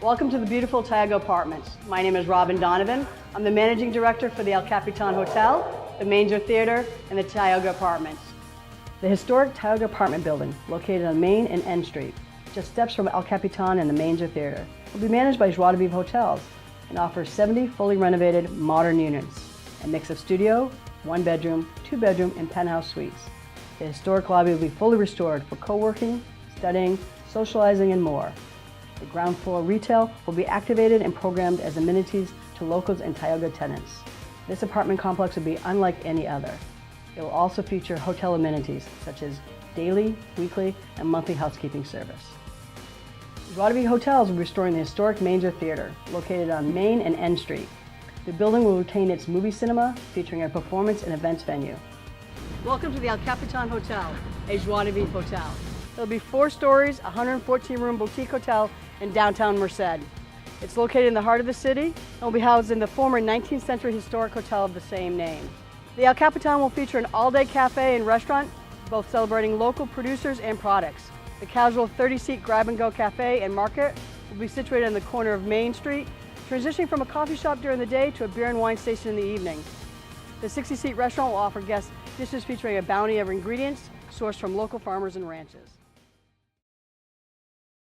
Welcome to the beautiful Tioga Apartments. My name is Robin Donovan. I'm the Managing Director for the Capitan Hotel, the Manger Theater, and the Tioga Apartments. The historic Tioga Apartment building, located on Main and N Street, just steps from Capitan and the Manger Theater, will be managed by Joie de Vivre Hotels and offers 70 fully renovated modern units, a mix of studio, 1-bedroom, 2-bedroom, and penthouse suites. The historic lobby will be fully restored for co-working, studying, socializing, and more. The ground floor retail will be activated and programmed as amenities to locals and Tioga tenants. This apartment complex will be unlike any other. It will also feature hotel amenities such as daily, weekly, and monthly housekeeping service. Joie de Vivre Hotels will be restoring the historic Manger Theater, located on Main and N Street. The building will retain its movie cinema, featuring a performance and events venue. Welcome to the Capitan Hotel, a Joie de Vivre hotel. It'll be 4 stories, a 114-room boutique hotel in Downtown Merced. It's located in the heart of the city and will be housed in the former 19th century historic hotel of the same name. The El Capitan will feature an all-day cafe and restaurant, both celebrating local producers and products. The casual 30-seat grab-and-go cafe and market will be situated on the corner of Main Street, transitioning from a coffee shop during the day to a beer and wine station in the evening. The 60-seat restaurant will offer guests dishes featuring a bounty of ingredients sourced from local farmers and ranches.